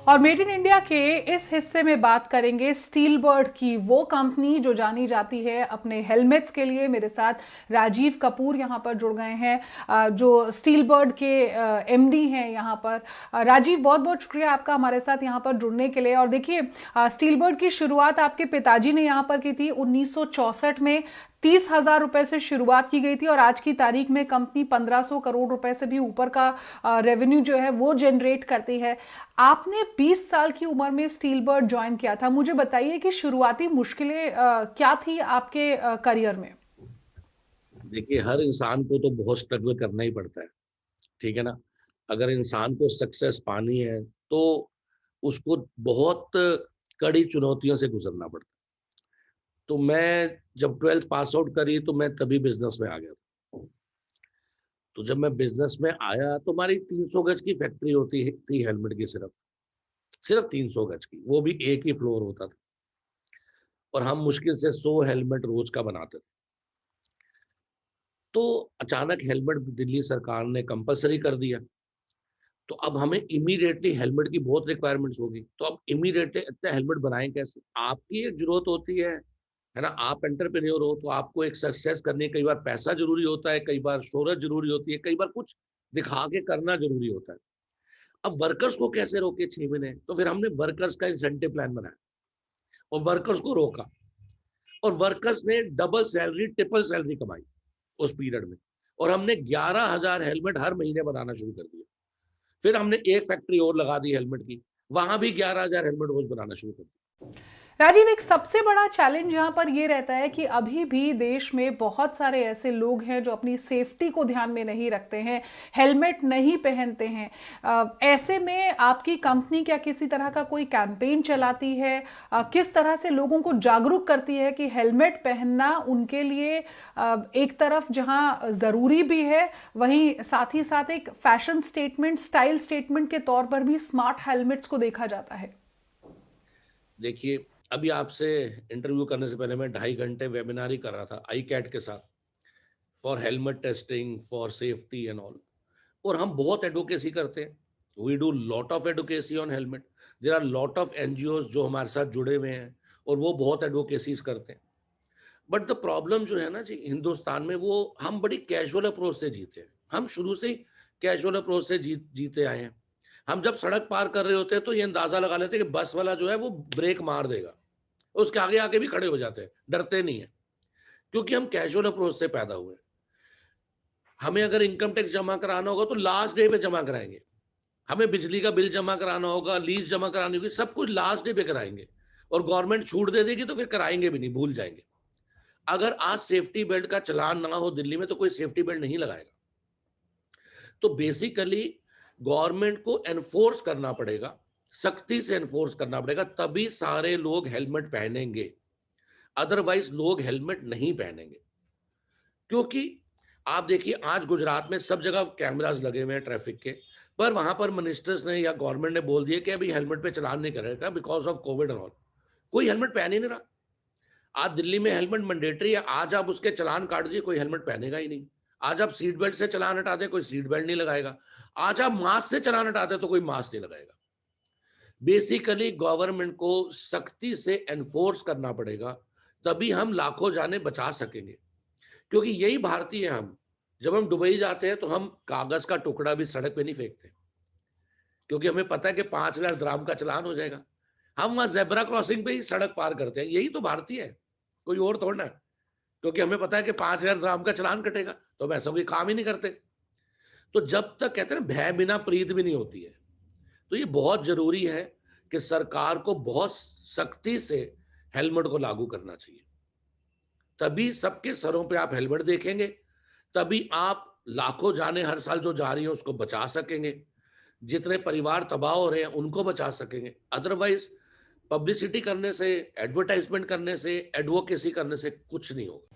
और made in India के इस हिस्से में बात करेंगे स्टील बर्ड की, वो कंपनी जो जानी जाती है अपने हेलमेट्स के लिए। मेरे साथ राजीव कपूर यहाँ पर जुड़ गए हैं, जो स्टील बर्ड के एमडी हैं यहाँ पर। राजीव, बहुत बहुत शुक्रिया आपका हमारे साथ यहाँ पर जुड़ने के लिए। और देखिए, स्टील बर्ड की शुरुआत आपके पिताजी ने यहाँ पर की थी 1964 में। 30,000 रुपए से शुरुआत की गई थी और आज की तारीख में कंपनी 1500 करोड़ रुपए से भी ऊपर का रेवेन्यू जो है वो जनरेट करती है। आपने 20 साल की उम्र में स्टील बर्ड ज्वाइन किया था। मुझे बताइए कि शुरुआती मुश्किलें क्या थी आपके करियर में। देखिए, हर इंसान को तो बहुत स्ट्रगल करना ही पड़ता है। ठीक है ना। अगर इंसान को सक्सेस पानी है तो उसको बहुत कड़ी चुनौतियों से गुजरना पड़ता है। तो मैं जब 12th पास आउट करी तो मैं तभी बिजनेस में आ गया था। तो जब मैं बिजनेस में आया तो हमारी 300 गज की फैक्ट्री होती थी हेलमेट की, सिर्फ सिर्फ 300 गज की, वो भी एक ही फ्लोर होता था। और हम मुश्किल से 100 हेलमेट रोज का बनाते थे। तो अचानक हेलमेट दिल्ली सरकार ने कंपलसरी कर दिया। तो अब हमें इमीडिएटली हेलमेट की बहुत रिक्वायरमेंट्स होगी, तो अब इमीडिएटली इतने हेलमेट बनाएं कैसे। आपकी एक जरूरत होती है ना। आप एंटरप्रेन्योर हो तो आपको एक सक्सेस करने, कई बार पैसा जरूरी होता है, कई बार शोहरत जरूरी होती है, कई बार कुछ दिखा के करना जरूरी होता है। अब वर्कर्स को कैसे रोके 6 महीने, तो फिर हमने वर्कर्स का इंसेंटिव प्लान बनाया और वर्कर्स को रोका। और वर्कर्स ने डबल सैलरी ट्रिपल सैलरी कमाई उस पीरियड में। और हमने 11,000 हेलमेट हर महीने बनाना शुरू कर दिया। फिर हमने एक फैक्ट्री और लगा दी हेलमेट की, वहां भी 11,000 हेलमेट रोज बनाना शुरू कर दिया। राजीव, एक सबसे बड़ा चैलेंज यहाँ पर ये रहता है कि अभी भी देश में बहुत सारे ऐसे लोग हैं जो अपनी सेफ्टी को ध्यान में नहीं रखते हैं, हेलमेट नहीं पहनते हैं। ऐसे में आपकी कंपनी क्या किसी तरह का कोई कैंपेन चलाती है? किस तरह से लोगों को जागरूक करती है कि हेलमेट पहनना उनके लिए एक तरफ जहां जरूरी भी है, वहीं साथ ही साथ एक फैशन स्टेटमेंट, स्टाइल स्टेटमेंट के तौर पर भी स्मार्ट हेलमेट्स को देखा जाता है? देखिए, अभी आपसे इंटरव्यू करने से पहले मैं 2.5 घंटे वेबिनार ही कर रहा था आई कैट के साथ, for helmet testing, for safety and all. और हम बहुत एडवोकेसी करते हैं। We do lot of advocacy on helmet. There are lot of NGO जो हमारे साथ जुड़े हुए हैं और वो बहुत एडवोकेसीज करते हैं। बट द प्रॉब्लम जो है ना जी, हिंदुस्तान में, वो हम बड़ी कैजुअल अप्रोच से जीते हैं। हम शुरू से ही कैजुअल अप्रोच से जीते आए हैं। हम जब सड़क पार कर रहे होते हैं तो ये अंदाजा लगा लेते हैं कि बस वाला जो है वो ब्रेक मार देगा, उसके आगे आके भी खड़े हो जाते हैं, डरते नहीं है। क्योंकि हम कैजुअल अप्रोच से पैदा हुए। हमें अगर इनकम टैक्स जमा कराना होगा तो लास्ट डे पे जमा कराएंगे। हमें बिजली का बिल जमा कराना होगा, लीज जमा करानी होगी, सब कुछ लास्ट डे पे कराएंगे। और गवर्नमेंट छूट दे देगी तो फिर कराएंगे भी नहीं, भूल जाएंगे। अगर आज सेफ्टी बेल्ट का चलान ना हो दिल्ली में तो कोई सेफ्टी बेल्ट नहीं लगाएगा। तो बेसिकली गवर्नमेंट को एनफोर्स करना पड़ेगा, सख्ती से एनफोर्स करना पड़ेगा, तभी सारे लोग हेलमेट पहनेंगे। अदरवाइज लोग हेलमेट नहीं पहनेंगे। क्योंकि आप देखिए, आज गुजरात में सब जगह कैमरास लगे हुए हैं ट्रैफिक के, पर वहां पर मिनिस्टर्स ने या गवर्नमेंट ने बोल दिया कि अभी हेलमेट पे चलान नहीं करेगा because of Covid and all. कोई हेलमेट पहन ही नहीं रहा। आज दिल्ली में हेलमेट मैंडेटरी है। आज आप उसके चलान काट दिए, कोई हेलमेट पहनेगा ही नहीं। आज आप सीट बेल्ट से चलान हटा दें, कोई सीट बेल्ट नहीं लगाएगा। आज आप मास्क से चलान हटा दें तो कोई मास्क नहीं लगाएगा। बेसिकली गवर्नमेंट को सख्ती से एनफोर्स करना पड़ेगा, तभी हम लाखों जाने बचा सकेंगे। क्योंकि यही भारतीय हैं हम। जब हम दुबई जाते हैं तो हम कागज का टुकड़ा भी सड़क पे नहीं फेंकते, क्योंकि हमें पता है कि 5 लाख का चलान हो जाएगा। हम वहां जेब्रा क्रॉसिंग पे ही सड़क पार करते हैं। यही तो भारतीय है, कोई और थोड़ा है। क्योंकि हमें पता है कि 5,000 का चलान कटेगा, तो हम ऐसा कोई काम ही नहीं करते। तो जब तक, कहते हैं ना, भय बिना प्रीत भी नहीं होती है। तो ये बहुत जरूरी है कि सरकार को बहुत सख्ती से हेलमेट को लागू करना चाहिए। तभी सबके सरों पे आप हेलमेट देखेंगे, तभी आप लाखों जाने हर साल जो जा रही है उसको बचा सकेंगे। जितने परिवार तबाह हो रहे हैं उनको बचा सकेंगे। अदरवाइज पब्लिसिटी करने से, एडवर्टाइजमेंट करने से, एडवोकेसी करने से कुछ नहीं होगा।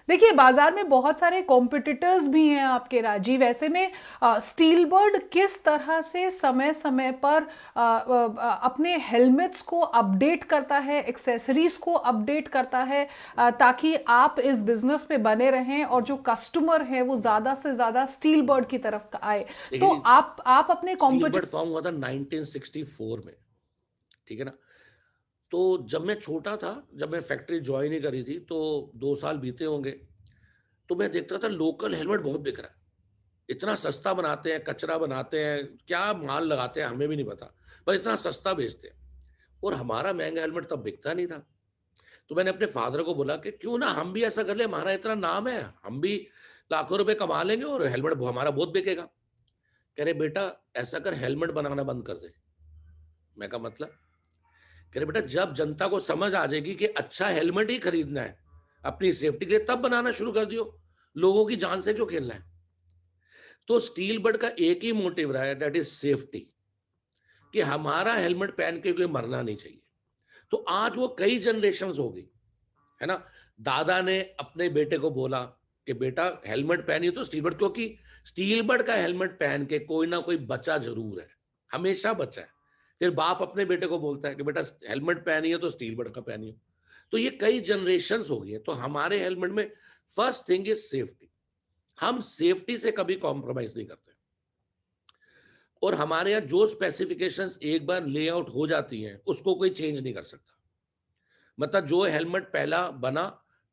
देखिए, बाजार में बहुत सारे कॉम्पिटिटर्स भी हैं आपके राजीव। ऐसे में स्टील बर्ड किस तरह से समय समय पर अपने हेलमेट्स को अपडेट करता है, एक्सेसरीज को अपडेट करता है, ताकि आप इस बिजनेस में बने रहें और जो कस्टमर है वो ज्यादा से ज्यादा स्टील बर्ड की तरफ आए। तो देखिए, आप अपने स्टील कॉम्पिटिटर। बर्ड फॉर्म हुआ था 1964 में। ठीक है ना। तो जब मैं छोटा था, जब मैं फैक्ट्री ज्वाइन ही करी थी, तो 2 साल बीते होंगे, तो मैं देखता था लोकल हेलमेट बहुत बिक रहा है। इतना सस्ता बनाते हैं, कचरा बनाते हैं, क्या माल लगाते हैं हमें भी नहीं पता, पर इतना सस्ता बेचते हैं, और हमारा महंगा हेलमेट तब बिकता नहीं था। तो मैंने अपने फादर को बोला कि क्यों ना हम भी ऐसा कर ले, हमारा इतना नाम है, हम भी लाखों रुपए कमा लेंगे और हेलमेट हमारा बहुत बिकेगा। कह रहे बेटा ऐसा कर, हेलमेट बनाना बंद कर दे। मैं कहा मतलब? कह रहे बेटा जब जनता को समझ आ जाएगी कि अच्छा हेलमेट ही खरीदना है अपनी सेफ्टी के लिए, तब बनाना शुरू कर दियो, लोगों की जान से क्यों खेलना है। तो स्टील बर्ड का एक ही मोटिव रहा है, दैट इज सेफ्टी, कि हमारा हेलमेट पहन के कोई मरना नहीं चाहिए। तो आज वो कई जनरेशन हो गई, है ना। दादा ने अपने बेटे को बोला कि बेटा हेलमेट पहनिए, तो स्टील बर्ड, क्योंकि स्टील बर्ड का हेलमेट पहन के कोई ना कोई बच्चा जरूर है, हमेशा बच्चा है। फिर बाप अपने बेटे को बोलता है कि बेटा हेलमेट पहनिए तो स्टील बर्ड का पहनिए। तो ये कई जनरेशन हो गई है। तो हमारे हेलमेट में फर्स्ट थिंग इज सेफ्टी। हम सेफ्टी से कभी कॉम्प्रोमाइज नहीं करते, और हमारे यहाँ जो स्पेसिफिकेशंस एक बार लेआउट हो जाती हैं उसको कोई चेंज नहीं कर सकता। मतलब जो हेलमेट पहला बना,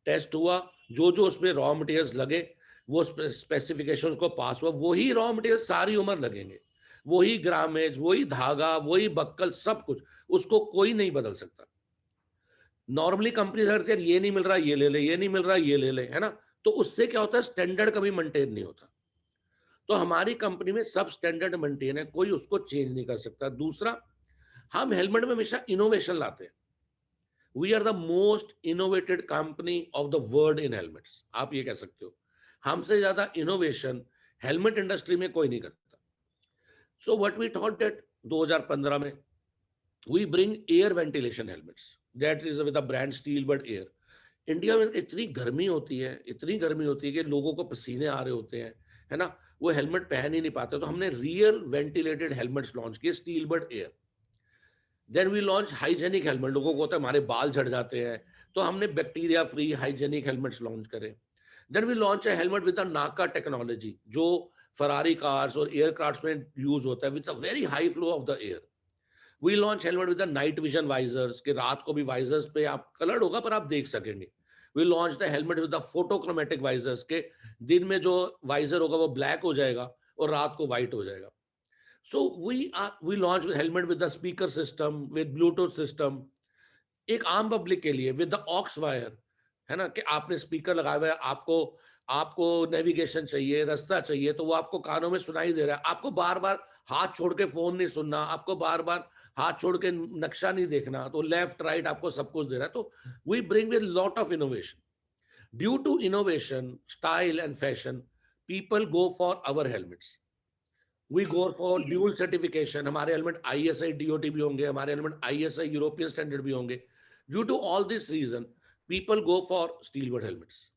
टेस्ट हुआ, जो जो उसमें रॉ मटेरियल्स लगे, वो स्पेसिफिकेशंस को पास हुआ, वही रॉ मटेरियल सारी उम्र लगेंगे, वही ग्रामेज, वही धागा, वही बक्कल, सब कुछ, उसको कोई नहीं बदल सकता। नॉर्मली कंपनी करती है ये नहीं मिल रहा ये ले ले, ये नहीं मिल रहा ये ले ले, है ना। तो उससे क्या होता है, स्टैंडर्ड कभी मेंटेन नहीं होता। तो हमारी कंपनी में सब स्टैंडर्ड मेंटेन है, कोई उसको चेंज नहीं कर सकता। दूसरा, हम हेलमेट में हमेशा इनोवेशन लाते हैं। We are the most innovated company of the world in helmets, आप ये कह सकते हो। हमसे ज्यादा इनोवेशन हेलमेट इंडस्ट्री में कोई नहीं करता। So what we thought that 2015 में we bring air ventilation helmets, that is with the brand Steelbird air. India में इतनी गर्मी होती है, इतनी गर्मी होती है कि लोगों को पसीने आ रहे होते हैं, है ना, वो हेलमेट पहन ही नहीं पाते। तो हमने रियल वेंटिलेटेड हेलमेट्स लॉन्च किए, Steelbird air. Then we launch hygienic helmet. लोगों को होता है हमारे बाल झड़ जाते हैं, तो हमने bacteria free hygienic helmets launch करे। Then we launch a helmet with NACA technology, जो फरारी कार्स और एयरक्राफ्ट में यूज होता है, with a very high flow of the air. We launch helmet with night vision visors, के रात को भी वाइजर्स पे आप कलर्ड होगा पर आप देख सकेंगे। We launch the helmet with photochromatic visors, के दिन में जो वाइजर होगा वो ब्लैक हो जाएगा और रात को व्हाइट हो जाएगा। So we launched with helmet with the speaker system, with Bluetooth system, एक आम पब्लिक के लिए विद द ऑक्स वायर, है ना, कि आपने स्पीकर लगाया हुआ है, आपको आपको नेविगेशन चाहिए, रास्ता चाहिए, तो वो आपको कानों में सुनाई दे रहा है। आपको बार बार हाथ छोड़ के फोन नहीं सुनना, आपको बार बार हाथ छोड़ के नक्शा नहीं देखना, तो लेफ्ट राइट आपको सब कुछ दे रहा है। तो we bring with lot of innovation. Due to innovation, style and fashion, people go for our helmets. We go for dual certification. हमारे हेलमेट आईएसआई डीओटी भी होंगे, हमारे हेलमेट आईएसआई यूरोपियन स्टैंडर्ड भी होंगे। Due to all this reason, people go for Steelbird helmets.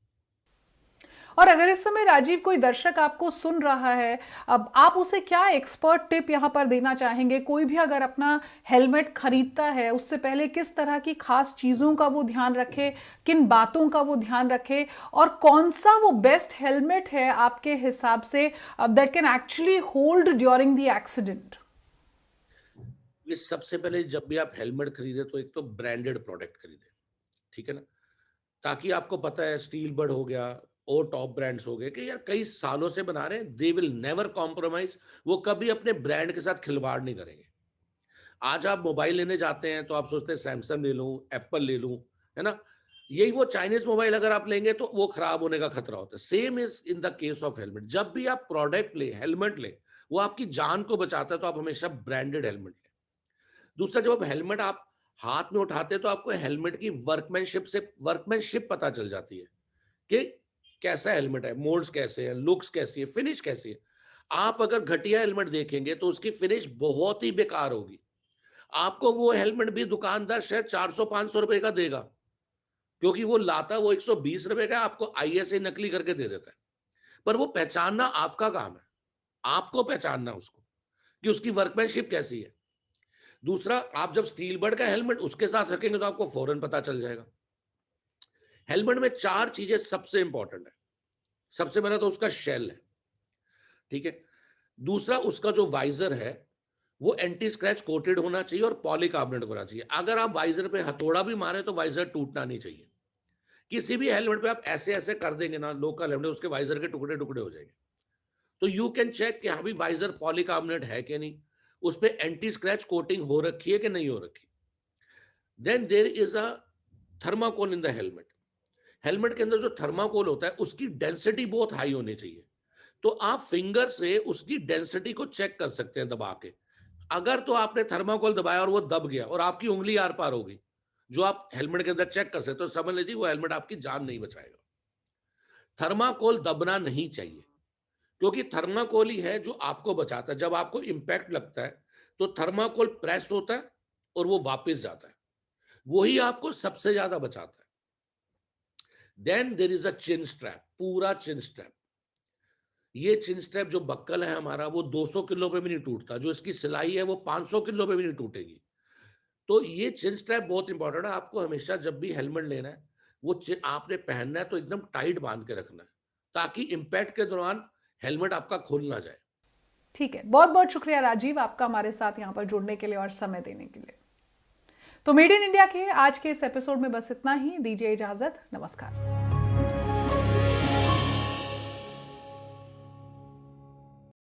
और अगर इस समय राजीव कोई दर्शक आपको सुन रहा है, अब आप उसे क्या एक्सपर्ट टिप यहाँ पर देना चाहेंगे? कोई भी अगर अपना हेलमेट खरीदता है, उससे पहले किस तरह की खास चीज़ों का वो ध्यान रखे, किन बातों का वो ध्यान रखे, और कौन सा वो बेस्ट हेलमेट है आपके हिसाब say that can actually hold during the accident? ये सबसे पहले जब भी आप हेलमेट खरीदे तो एक तो ब्रांडेड प्रोडक्ट खरीदे, ठीक है ना, ताकि आपको पता है स्टील बर्ड हो गया और टॉप ब्रांड्स हो गए कि यार कई सालों से बना रहे हैं, दे विल नेवर कॉम्प्रोमाइज, वो कभी अपने ब्रांड के साथ खिलवाड़ नहीं करेंगे। आज आप मोबाइल लेने जाते हैं तो आप सोचते हैं सैमसंग ले लूं, एप्पल ले लूं, है ना। यही वो चाइनीज मोबाइल अगर आप लेंगे तो वो खराब होने का खतरा होता है। Same is in the case of helmet. जब भी आप प्रोडक्ट ले, हेलमेट ले, वो आपकी जान को बचाता है, तो आप हमेशा ब्रांडेड हेलमेट लें। दूसरा, जब आप हेलमेट आप हाथ में उठाते हैं तो आपको हेलमेट की वर्कमैनशिप पता चल जाती है कि कैसा हेलमेट है, मोल्ड्स कैसे हैं, लुक्स कैसी है, फिनिश कैसी है। आप अगर घटिया हेलमेट देखेंगे तो उसकी फिनिश बहुत ही बेकार होगी। आपको वो हेलमेट भी दुकानदार शायद 400-500 रुपए का देगा, क्योंकि वो लाता वो 120 रुपए का, आपको आईएसआई नकली करके दे देता है। पर वो पहचानना आपका काम है, आपको पहचानना उसको कि उसकी वर्कमैनशिप कैसी है। दूसरा, आप जब स्टील बर्ड का हेलमेट उसके साथ रखेंगे तो आपको फौरन पता चल जाएगा। हेलमेट में 4 चीजें सबसे इंपॉर्टेंट है। सबसे पहले तो उसका शेल है, ठीक है। दूसरा, उसका जो वाइजर है वो एंटी स्क्रैच कोटेड होना चाहिए और पॉलीकार्बोनेट होना चाहिए। अगर आप वाइजर पे हथौड़ा भी मारे तो वाइजर टूटना नहीं चाहिए। किसी भी हेलमेट पे आप ऐसे ऐसे कर देंगे ना लोकल हेलमेट, उसके वाइजर के टुकड़े टुकड़े हो जाएंगे। तो यू कैन चेक कि हाँ भी वाइजर पॉलीकार्बोनेट है कि नहीं, उस पे एंटी स्क्रैच कोटिंग हो रखी है कि नहीं हो रखी। Then there is a thermocol in the helmet. Helmet के अंदर जो थर्माकोल होता है उसकी डेंसिटी बहुत हाई होनी चाहिए। तो आप फिंगर से उसकी डेंसिटी को चेक कर सकते हैं दबा के। अगर तो आपने थर्माकोल दबाया और वो दब गया और आपकी उंगली आर पार हो गई, जो आप हेलमेट के अंदर चेक कर सकते हो, समझ लीजिए वो हेलमेट आपकी जान नहीं बचाएगा। थर्माकोल दबना नहीं चाहिए, क्योंकि थर्माकोल ही है जो आपको बचाता है। जब आपको इंपैक्ट लगता है तो थर्माकोल प्रेस होता है और वो वापस जाता है, वही आपको सबसे ज्यादा बचाता है। Then there is a chin strap, पूरा चिन स्ट्रैप। ये चिन स्ट्रैप जो बक्कल है हमारा, वो 200 किलो पे भी नहीं टूटता, जो इसकी सिलाई है वो 500 किलो पे भी नहीं टूटेगी। तो ये चिन स्ट्रैप बहुत इंपॉर्टेंट है। आपको हमेशा जब भी हेलमेट लेना है, वो आपने पहनना है तो एकदम टाइट बांध के रखना है, ताकि इंपैक्ट के दौरान हेलमेट आपका खुल ना जाए। ठीक है, बहुत बहुत शुक्रिया राजीव आपका हमारे साथ यहाँ पर जुड़ने के लिए और समय देने के लिए। तो मेड इन इंडिया के आज के इस एपिसोड में बस इतना ही। दीजिए इजाजत, नमस्कार।